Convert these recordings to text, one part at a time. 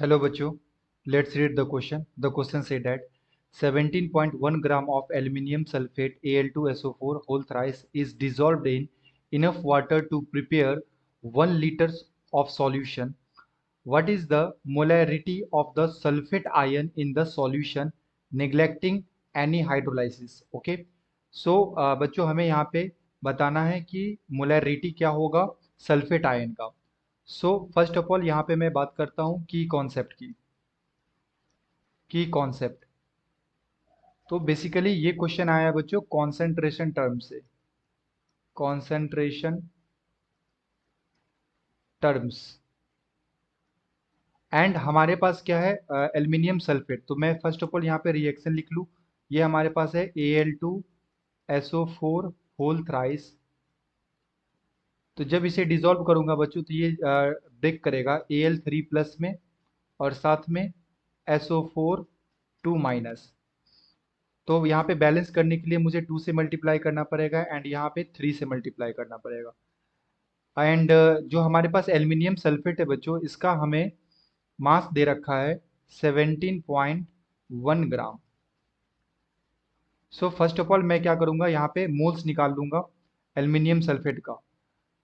Hello बच्चों, let's read the question. The question said that 17.1 gram of aluminium sulfate Al2SO4 whole thrice is dissolved in enough water to prepare 1 liter of solution. What is the molarity of the sulfate ion in the solution neglecting any hydrolysis? Okay, so बच्चों हमें यहाँ पे बताना है कि molarity क्या होगा sulphate ion का। सो फर्स्ट ऑफ ऑल यहाँ पे मैं बात करता हूँ की कॉन्सेप्ट की कॉन्सेप्ट। तो बेसिकली ये क्वेश्चन आया है बच्चों कॉन्सेंट्रेशन टर्म से, कॉन्सेंट्रेशन टर्म्स। एंड हमारे पास क्या है एल्यूमिनियम सल्फेट। तो मैं फर्स्ट ऑफ ऑल यहाँ पे रिएक्शन लिख लूँ। ये हमारे पास है Al2SO4 होल थ्राइस। तो जब इसे डिसॉल्व करूंगा बच्चों तो ये ब्रेक करेगा Al3 प्लस में और साथ में SO4 2 माइनस। तो यहाँ पे बैलेंस करने के लिए मुझे 2 से मल्टीप्लाई करना पड़ेगा एंड यहाँ पे 3 से मल्टीप्लाई करना पड़ेगा। एंड जो हमारे पास एल्यूमिनियम सल्फेट है बच्चों, इसका हमें मास दे रखा है 17.1 ग्राम। सो फर्स्ट ऑफ ऑल मैं क्या करूँगा, यहाँ पे मोल्स निकाल लूँगा एल्यूमिनियम सल्फेट का।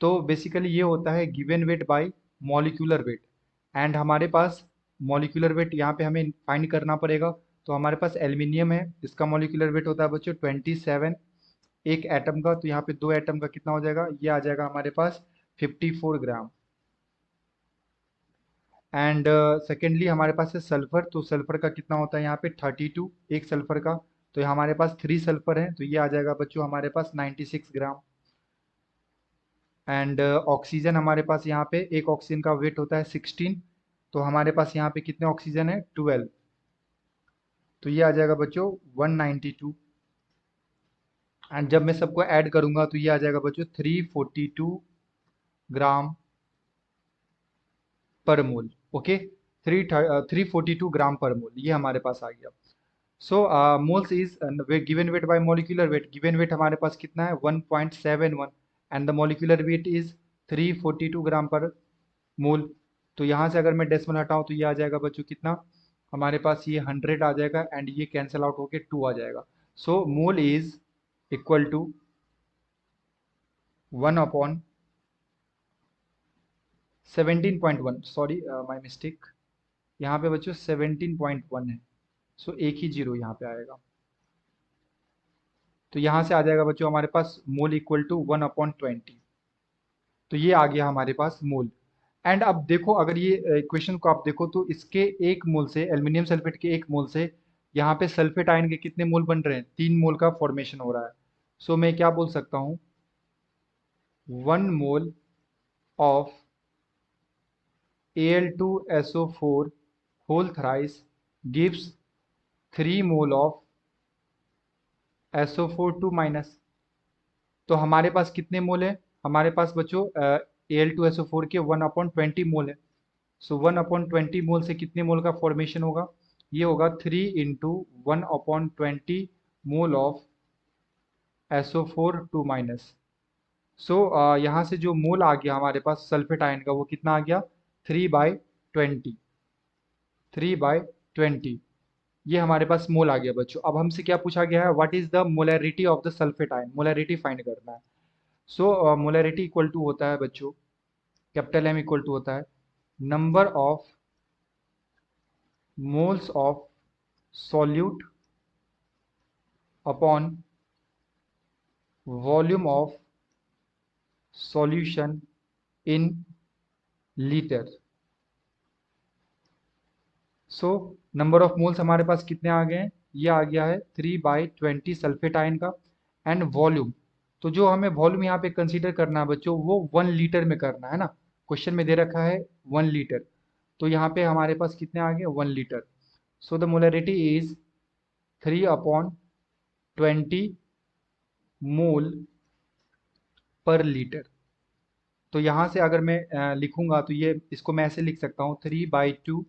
तो बेसिकली ये होता है given weight by molecular wait. And हमारे पास मॉलिक्यूलर वेट यहाँ पे हमें फाइंड करना पड़ेगा। तो हमारे पास एल्यूमिनियम है, इसका मॉलिक्यूलर वेट होता है बच्चों 27 एक एटम का। तो यहाँ पे 2 एटम का कितना हो जाएगा, ये आ जाएगा हमारे पास 54 ग्राम। एंड सेकेंडली हमारे पास है सल्फर। तो सल्फर का कितना होता है यहाँ पे 32 एक सल्फर का। तो हमारे पास 3 सल्फर है, तो ये आ जाएगा बच्चों हमारे पास 96 ग्राम। एंड ऑक्सीजन हमारे पास यहाँ पे एक ऑक्सीजन का वेट होता है 16। तो हमारे पास यहाँ पे कितने ऑक्सीजन है 12। तो ये आ जाएगा बच्चों 192। एंड जब मैं सबको ऐड करूंगा तो ये आ जाएगा बच्चों 342 ग्राम पर मोल। ओके, 342 ग्राम पर मोल ये हमारे पास आ गया। So moles is given weight by molecular weight. Given weight हमारे पास कितना है 1.71 and the molecular weight is 342 gram per mole. तो यहाँ से अगर मैं डेसिमल हटाऊं तो ये आ जाएगा बच्चों कितना, हमारे पास ये 100 आ जाएगा एंड ये कैंसिल आउट होके 2 आ जाएगा। So mole is equal to 1 upon 17.1, sorry my mistake, यहाँ पे बच्चों 17.1 है। सो एक ही जीरो यहाँ पे आएगा। तो यहाँ से आ जाएगा बच्चों हमारे पास मोल इक्वल टू 1/20। तो ये आ गया हमारे पास मोल। एंड अब देखो अगर ये इक्वेशन को आप देखो तो इसके एक मोल से, एल्यूमिनियम सल्फेट के एक मोल से यहाँ पे सल्फेट आयन के कितने मोल बन रहे हैं, 3 मोल का फॉर्मेशन हो रहा है। सो मैं क्या बोल सकता हूँ, 1 mole of Al2SO4 whole thrice gives 3 mole of SO4 2 minus. तो हमारे पास कितने मोल है, हमारे पास बच्चों Al2SO4 के 1/20 मोल है। सो 1/20 मोल से कितने मोल का फॉर्मेशन होगा, ये होगा 3 into 1/20 mole of SO4 2 minus. So यहाँ से जो मोल आ गया हमारे पास सल्फेट आयन का वो कितना आ गया 3/20, 3/20 ये हमारे पास मोल आ गया बच्चों। अब हमसे क्या पूछा गया है, what is the molarity of the sulphate ion, molarity find करना है। सो मोलैरिटी इक्वल टू होता है बच्चों, कैपिटल M इक्वल टू होता है number of moles of solute upon volume of solution in litre. So number of moles हमारे पास कितने आ गए हैं, ये आ गया है 3/20 सल्फेट आयन का। एंड वॉल्यूम, तो जो हमें वॉल्यूम यहाँ पे कंसीडर करना है बच्चों वो 1 लीटर में करना है ना। क्वेश्चन में दे रखा है 1 लीटर, तो यहाँ पे हमारे पास कितने आ गए 1 litre. So the molarity is 3/20 mole per litre. तो यहाँ से अगर मैं लिखूंगा तो ये इसको मैं ऐसे लिख सकता हूँ 3/2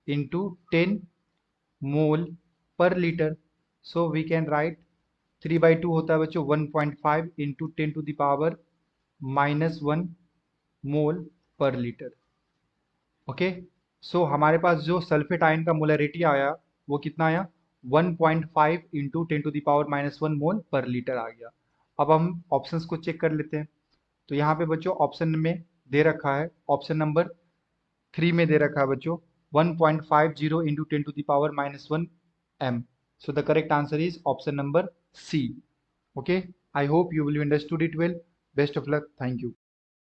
into 10 mole per litre. So we can write 3/2 होता है बच्चों 1.5 into 10 to the power -1 mole per litre. Okay, सो हमारे पास जो सल्फेट आयन का मोलरिटी आया वो कितना आया, 1.5 इंटू 10⁻⁻1 मोल पर लीटर आ गया। अब हम ऑप्शंस को चेक कर लेते हैं। तो यहाँ पे बच्चों ऑप्शन में दे रखा है, ऑप्शन नंबर 3 में दे रखा है बच्चों 1.50 into 10⁻⁻1 m। So the correct answer is option number C. Okay, I hope you will understood it well. Best of luck. Thank you.